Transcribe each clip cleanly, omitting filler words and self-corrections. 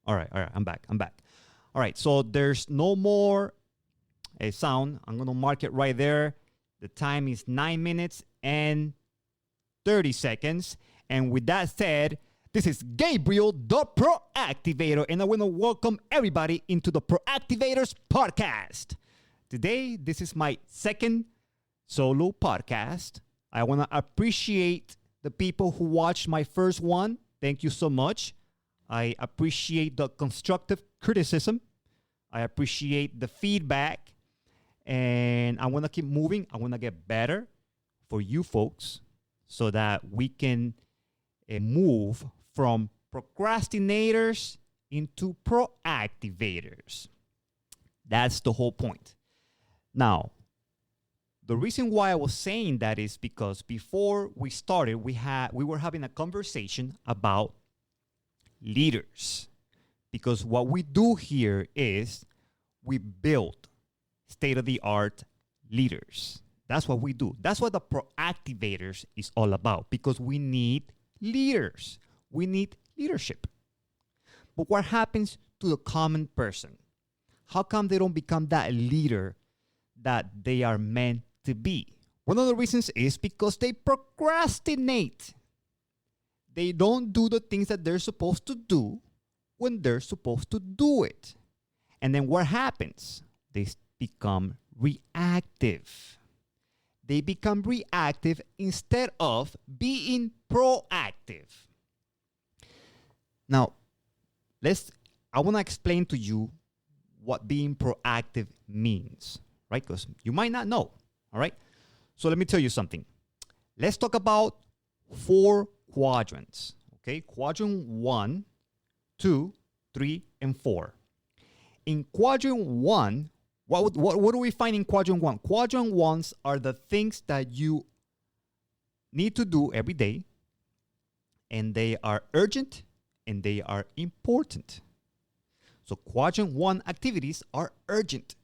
All right, I'm back. All right, so there's no more a sound. I'm going to mark it right there. The time is 9 minutes and 30 seconds. And with that said, this is Gabriel, the ProActivator, and I want to welcome everybody into the ProActivators Podcast. Today, this is my second solo podcast. I want to appreciate the people who watched my first one. Thank you so much. I appreciate the constructive criticism. I appreciate the feedback. And I want to keep moving. I want to get better for you folks so that we can move from procrastinators into proactivators. That's the whole point. Now, the reason why I was saying that is because before we started, we were having a conversation about leaders. Because what we do here is we build state-of-the-art leaders. That's what we do. That's what the ProActivators is all about, because we need leaders. We need leadership. But what happens to the common person? How come they don't become that leader that they are meant to be? One of the reasons is because they procrastinate. They don't do the things that they're supposed to do when they're supposed to do it. And then what happens? They become reactive. They become reactive instead of being proactive. Now, I want to explain to you what being proactive means, right? Because you might not know, all right? So let me tell you something. Let's talk about 4 quadrants, okay? Quadrant 1, 2, 3, and 4. In quadrant 1, what do we find in quadrant 1? Quadrant 1s are the things that you need to do every day, and they are urgent and they are important. So quadrant 1 activities are urgent.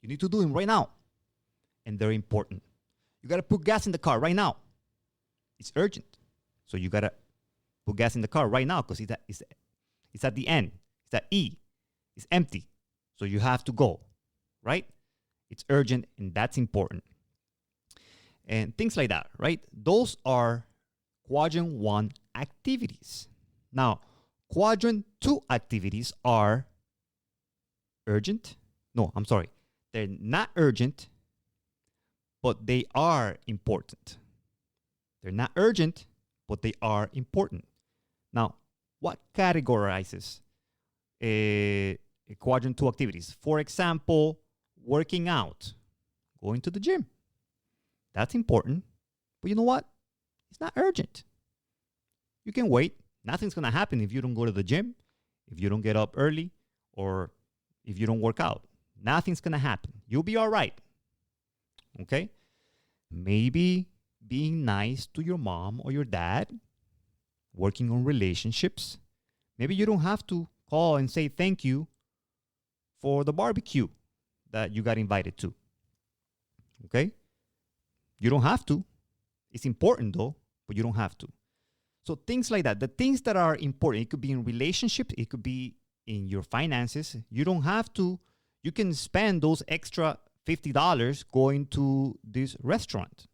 You need to do them right now, and they're important. You got to put gas in the car right now. It's urgent. So you got to put gas in the car right now because it's at the end. It's at E. It's empty. So you have to go, right? It's urgent and that's important. And things like that, right? Those are quadrant 1 activities. Now, quadrant 2 activities are urgent. No, I'm sorry. They're not urgent, but they are important. They're not urgent, but they are important. Now, what categorizes a quadrant 2 activities? For example, working out, going to the gym. That's important. But you know what? It's not urgent. You can wait. Nothing's going to happen if you don't go to the gym, if you don't get up early, or if you don't work out. Nothing's going to happen. You'll be all right. Okay? Maybe being nice to your mom or your dad, working on relationships. Maybe you don't have to call and say thank you for the barbecue that you got invited to. Okay? You don't have to. It's important though, but you don't have to. So things like that. The things that are important, it could be in relationships, it could be in your finances. You don't have to. You can spend those extra $50 going to this restaurant.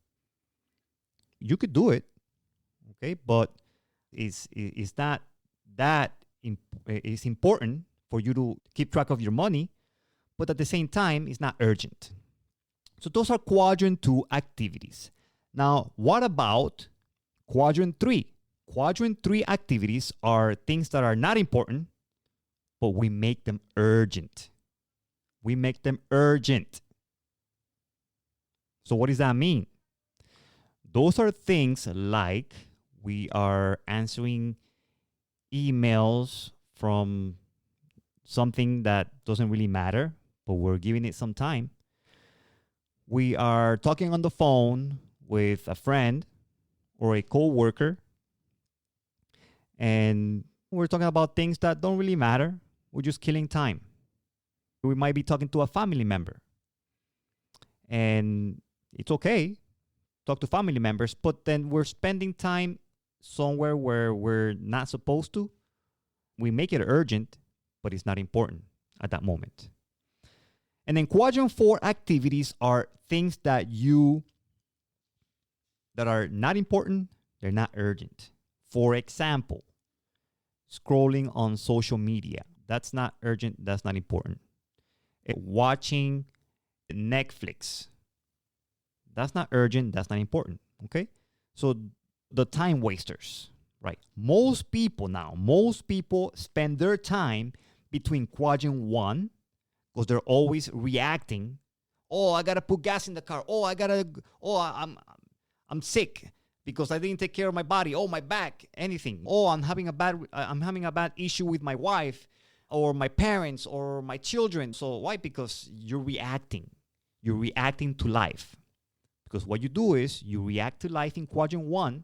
You could do it, okay? But it's not that it's important for you to keep track of your money, but at the same time, it's not urgent. So those are quadrant 2 activities. Now, what about quadrant 3? Quadrant 3 activities are things that are not important, but we make them urgent. We make them urgent. So what does that mean? Those are things like we are answering emails from something that doesn't really matter, but we're giving it some time. We are talking on the phone with a friend or a coworker, and we're talking about things that don't really matter. We're just killing time. We might be talking to a family member, and it's okay, talk to family members, but then we're spending time somewhere where we're not supposed to. We make it urgent, but it's not important at that moment. And then quadrant 4 activities are things that are not important, they're not urgent. For example, scrolling on social media. That's not urgent, that's not important. Watching Netflix. That's not urgent, that's not important. Okay? So the time wasters, right? Most people spend their time between quadrant 1 because they're always reacting. Oh, I gotta put gas in the car. I'm sick because I didn't take care of my body. Oh, my back, anything. Oh, I'm having a bad issue with my wife or my parents or my children. So why? Because you're reacting. You're reacting to life. Because what you do is you react to life in quadrant 1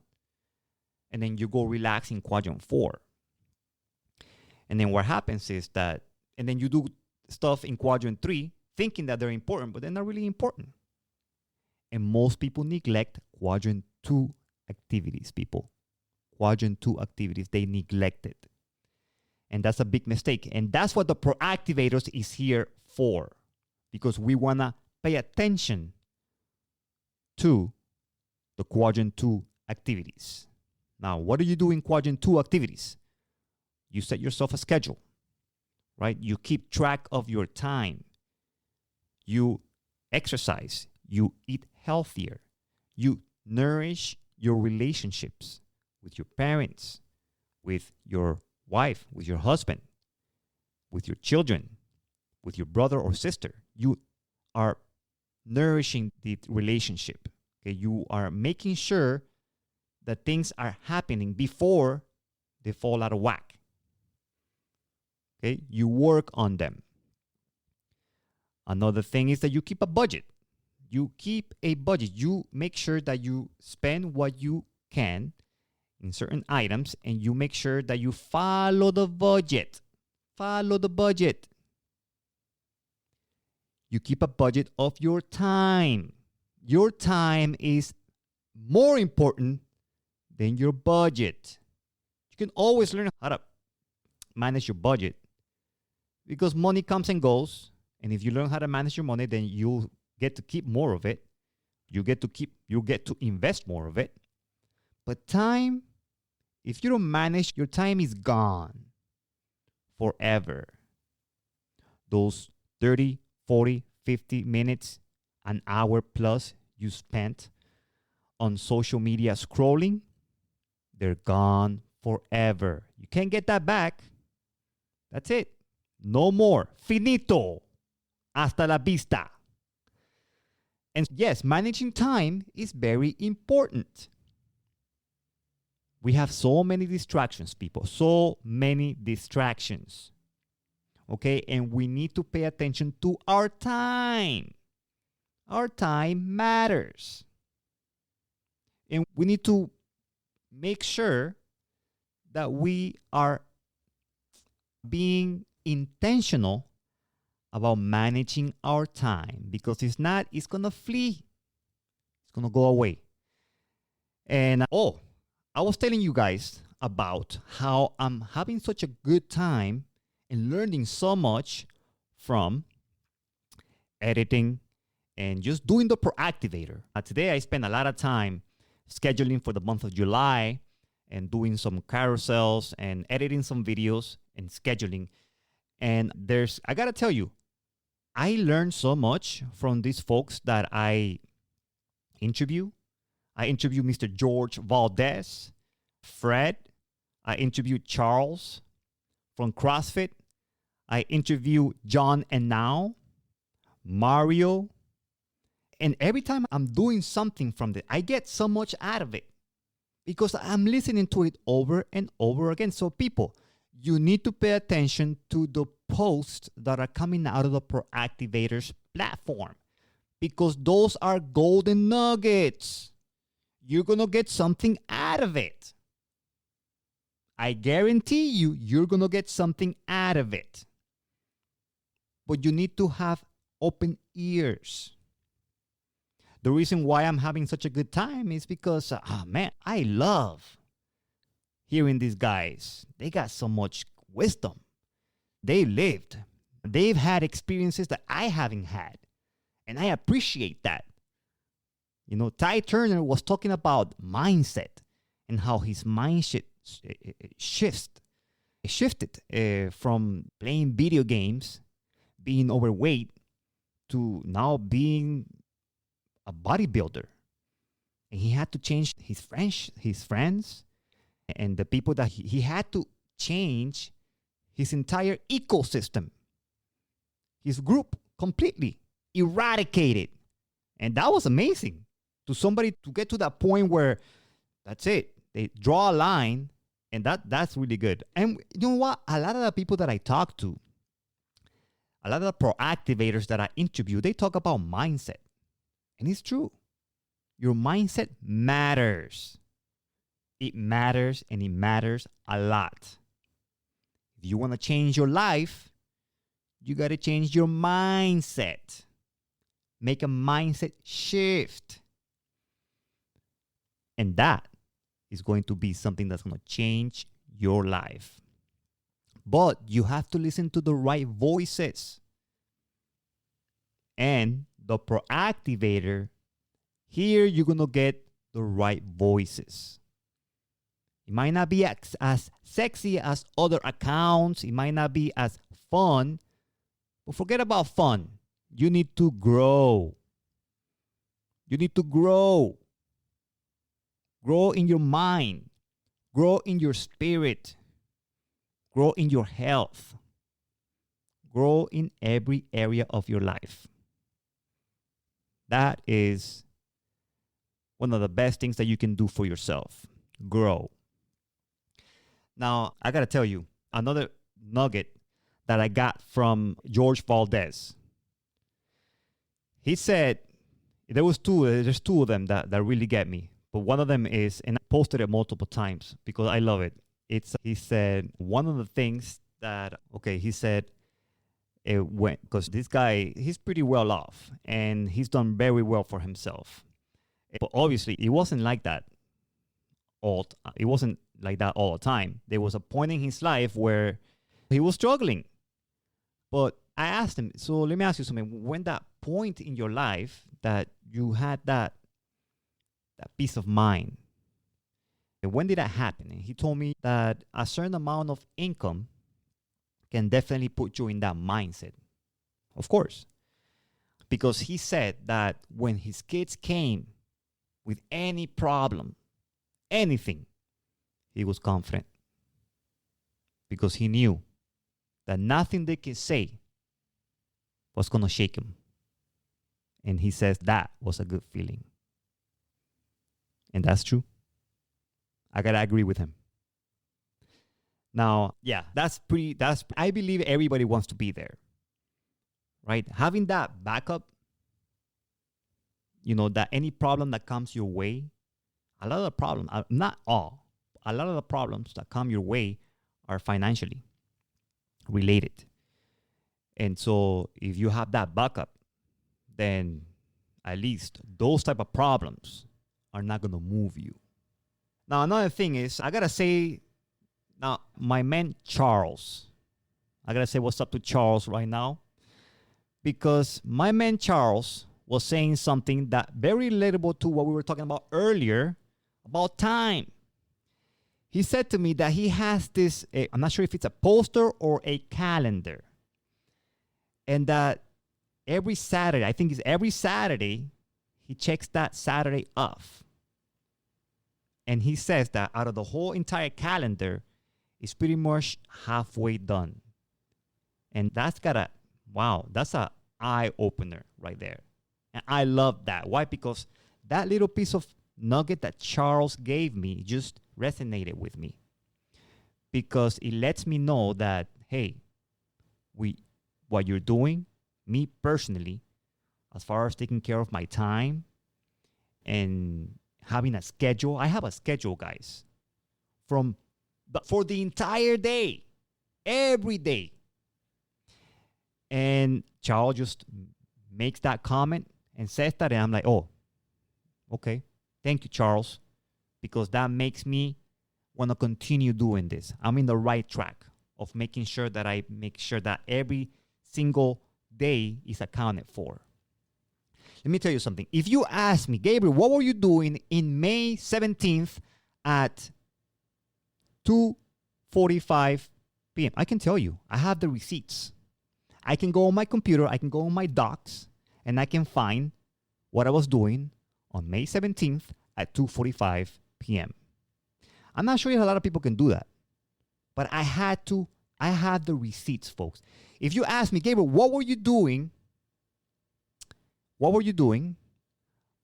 and then you go relax in quadrant 4. And then what happens is that, and then you do stuff in quadrant 3 thinking that they're important, but they're not really important. And most people neglect quadrant 2 activities, people. Quadrant 2 activities, they neglect it. And that's a big mistake. And that's what the ProActivators is here for. Because we want to pay attention to the quadrant 2 activities. Now, what do you do in quadrant 2 activities? You set yourself a schedule, right? You keep track of your time. You exercise. You eat healthier. You nourish your relationships with your parents, with your wife, with your husband, with your children, with your brother or sister. You are nourishing the relationship. Okay? You are making sure that things are happening before they fall out of whack. Okay? You work on them. Another thing is that you keep a budget. You keep a budget. You make sure that you spend what you can in certain items, and you make sure that you follow the budget. Follow the budget. You keep a budget of your time. Your time is more important than your budget. You can always learn how to manage your budget because money comes and goes. And if you learn how to manage your money, then you'll get to keep more of it. You get to invest more of it. But time, if you don't manage, your time is gone forever. Those 30, 40, 50 minutes, an hour plus you spent on social media scrolling, they're gone forever. You can't get that back. That's it. No more. Finito. Hasta la vista. And yes, managing time is very important. We have so many distractions, people. So many distractions. Okay? And we need to pay attention to our time. Our time matters. And we need to make sure that we are being intentional about managing our time, because if not, it's going to flee. It's going to go away. And I was telling you guys about how I'm having such a good time and learning so much from editing and just doing the ProActivator. Today, I spent a lot of time scheduling for the month of July and doing some carousels and editing some videos and scheduling. And I got to tell you, I learned so much from these folks that I interview. I interviewed Mr. Jorge Valdes, Fred. I interviewed Charles from CrossFit. I interviewed John and Now, Mario. And every time I'm doing something from this, I get so much out of it because I'm listening to it over and over again. So people, you need to pay attention to the posts that are coming out of the ProActivators platform because those are golden nuggets. You're going to get something out of it. I guarantee you're going to get something out of it. But you need to have open ears. The reason why I'm having such a good time is because, I love hearing these guys. They got so much wisdom. They lived. They've had experiences that I haven't had. And I appreciate that. Ty Turner was talking about mindset and how his mindset shifted from playing video games, being overweight, to now being a bodybuilder. And he had to change his friends, and the people that he had to change his entire ecosystem, his group completely eradicated. And that was amazing to somebody to get to that point where that's it. They draw a line, and that's really good. And you know what? A lot of the people that I talk to, a lot of the ProActivators that I interview, they talk about mindset. And it's true. Your mindset matters. It matters, and it matters a lot. If you want to change your life, you got to change your mindset. Make a mindset shift. And that is going to be something that's going to change your life. But you have to listen to the right voices. And the ProActivator, here you're going to get the right voices. It might not be as sexy as other accounts. It might not be as fun. But forget about fun. You need to grow. You need to grow. Grow in your mind. Grow in your spirit. Grow in your health. Grow in every area of your life. That is one of the best things that you can do for yourself. Grow. Now, I got to tell you, another nugget that I got from Jorge Valdes. He said, there's two of them that really get me. But one of them is, and I posted it multiple times because I love it. He said, one of the things that, he said, it went, because this guy, he's pretty well off and he's done very well for himself. But obviously, it wasn't like that all the time. There was a point in his life where he was struggling. But I asked him, so let me ask you something. When that point in your life that you had that peace of mind, when did that happen? And he told me that a certain amount of income can definitely put you in that mindset. Of course. Because he said that when his kids came with any problem, anything, he was confident. Because he knew that nothing they could say was going to shake him. And he says that was a good feeling. And that's true. I got to agree with him. Now, yeah, I believe everybody wants to be there, right? Having that backup, that any problem that comes your way, a lot of the problems, not all, a lot of the problems that come your way are financially related. And so if you have that backup, then at least those type of problems are not going to move you. Now, another thing is, I got to say, now, my man Charles, I got to say what's up to Charles right now, because my man Charles was saying something that very relatable to what we were talking about earlier about time. He said to me that he has this, I'm not sure if it's a poster or a calendar, and that every Saturday, I think it's every Saturday, he checks that Saturday off. And he says that out of the whole entire calendar, it's pretty much halfway done. And that's that's an eye-opener right there. And I love that. Why? Because that little piece of nugget that Charles gave me just resonated with me. Because it lets me know that, hey, what you're doing, me personally, as far as taking care of my time and having a schedule. I have a schedule, guys, for the entire day, every day. And Charles just makes that comment and says that, and I'm like, oh, okay. Thank you, Charles, because that makes me want to continue doing this. I'm in the right track. of making sure that I make sure that every single day is accounted for. Let me tell you something. If you ask me, Gabriel, what were you doing in May 17th at 2:45 p.m.? I can tell you. I have the receipts. I can go on my computer, I can go on my docs, and I can find what I was doing on May 17th at 2:45 p.m. I'm not sure if a lot of people can do that, but I had the receipts, folks. If you ask me, Gabriel, what were you doing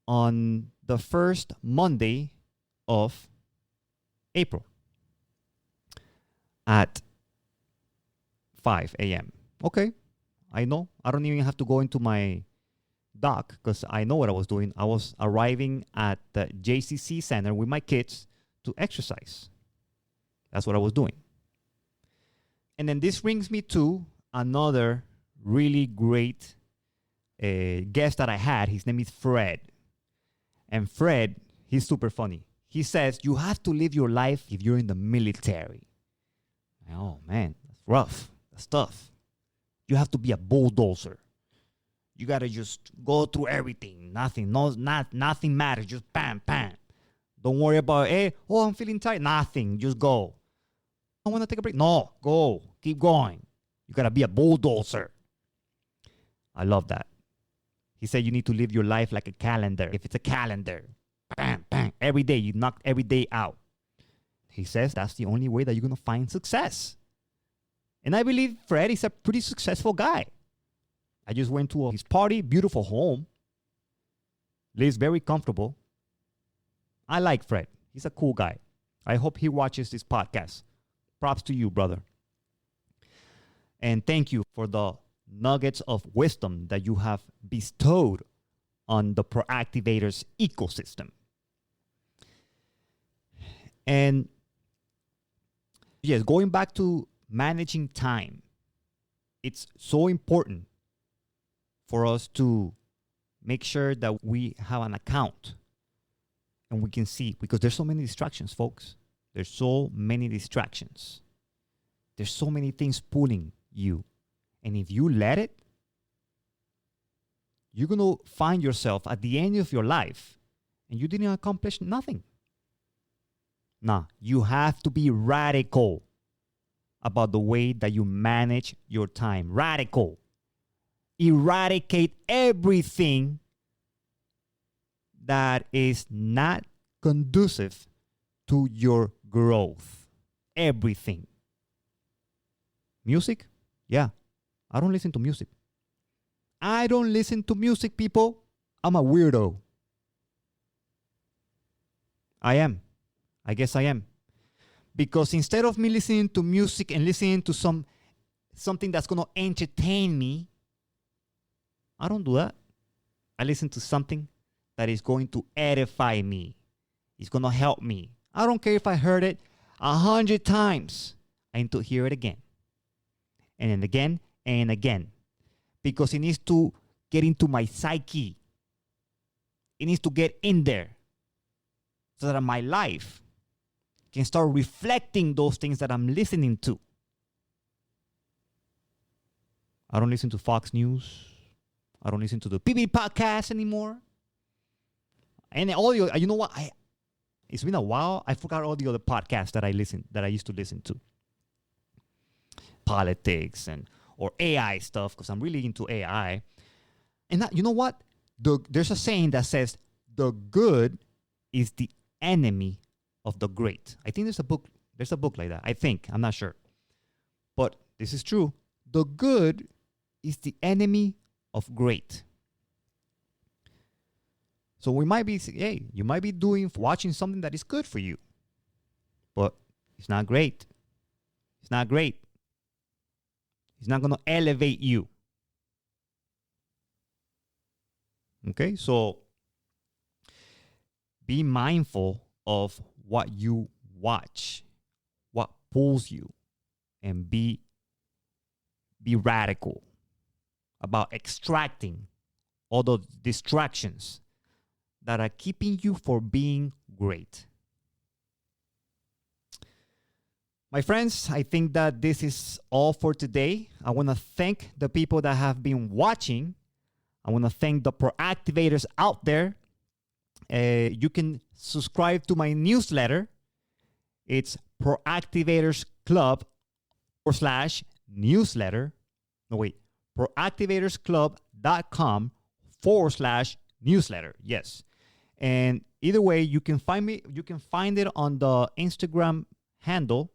on the first Monday of April at 5 a.m.? Okay, I know. I don't even have to go into my doc because I know what I was doing. I was arriving at the JCC Center with my kids to exercise. That's what I was doing. And then this brings me to another really great guest that I had. His name is Fred. And Fred, he's super funny. He says, you have to live your life if you're in the military. Oh, man, that's rough. That's tough. You have to be a bulldozer. You got to just go through everything. Nothing matters. Just bam, bam. Don't worry about, I'm feeling tired. Nothing. Just go. I want to take a break. No, go. Keep going. You got to be a bulldozer. I love that. He said you need to live your life like a calendar. If it's a calendar, bam, bam. Every day, you knock every day out. He says that's the only way that you're going to find success. And I believe Fred is a pretty successful guy. I just went to his party, beautiful home. Lives very comfortable. I like Fred. He's a cool guy. I hope he watches this podcast. Props to you, brother. And thank you for the nuggets of wisdom that you have bestowed on the ProActivators ecosystem. And yes, going back to managing time, it's so important for us to make sure that we have an account and we can see, because there's so many distractions, folks. There's so many distractions. There's so many things pulling you. And if you let it, you're going to find yourself at the end of your life and you didn't accomplish nothing. Nah, you have to be radical about the way that you manage your time. Radical. Eradicate everything that is not conducive to your growth. Everything. Music? Yeah. I don't listen to music. I don't listen to music, people. I'm a weirdo. I am. I guess I am. Because instead of me listening to music and listening to something that's going to entertain me, I don't do that. I listen to something that is going to edify me. It's going to help me. I don't care if I heard it 100 times. I need to hear it again. And then again and again. Because it needs to get into my psyche. It needs to get in there. So that my life can start reflecting those things that I'm listening to. I don't listen to Fox News. I don't listen to the PB podcast anymore. And all the, you know what? It's been a while. I forgot all the other podcasts that I used to listen to. Politics or AI stuff, because I'm really into AI. And that, you know what? There's a saying that says the good is the enemy of the great. I think there's a book like that. I think. I'm not sure. But this is true. The good is the enemy of great. So you might be watching something that is good for you. But it's not great. It's not great. It's not going to elevate you. Okay? So be mindful of what you watch, what pulls you, and be radical about extracting all the distractions that are keeping you from being great. My friends, I think that this is all for today. I want to thank the people that have been watching. I want to thank the proactivators out there. You can subscribe to my newsletter. It's Proactivators Club / newsletter. No, wait. Proactivatorsclub.com / newsletter. Yes. And either way, you can find me. You can find it on the Instagram handle.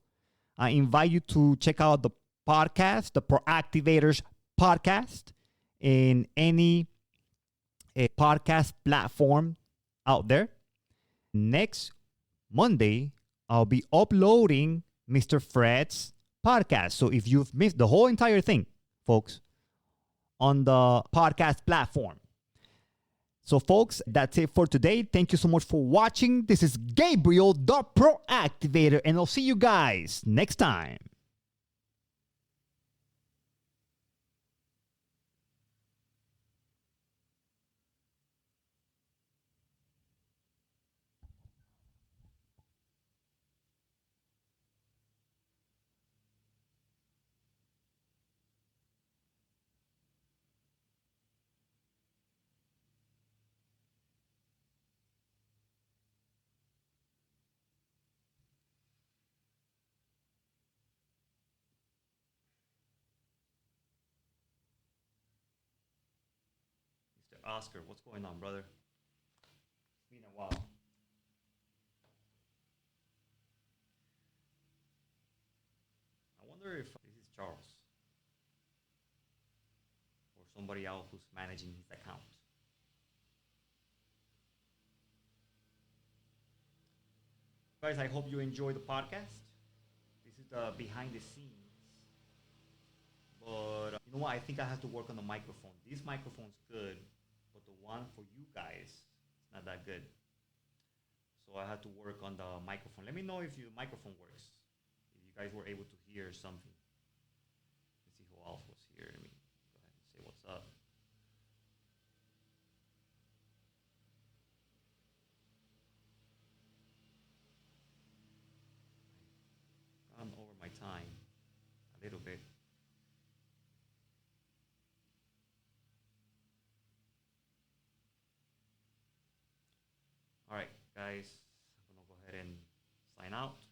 I invite you to check out the podcast, the Proactivators Podcast, in any podcast platform out there. Next Monday, I'll be uploading Mr. Fred's podcast. So if you've missed the whole entire thing, folks, on the podcast platform. So, folks, that's it for today. Thank you so much for watching. This is Gabriel, the Proactivator, and I'll see you guys next time. Mr. Oscar, what's going on, brother? It's been a while. I wonder if this is Charles or somebody else who's managing his account. Guys, I hope you enjoy the podcast. This is the behind the scenes. But you know what? I think I have to work on the microphone. This microphone's good, but the one for you guys is not that good. So I had to work on the microphone. Let me know if your microphone works. If you guys were able to hear something. Let's see who else was here. Let me go ahead and say what's up. I've gone over my time a little bit. All right, guys, I'm gonna go ahead and sign out.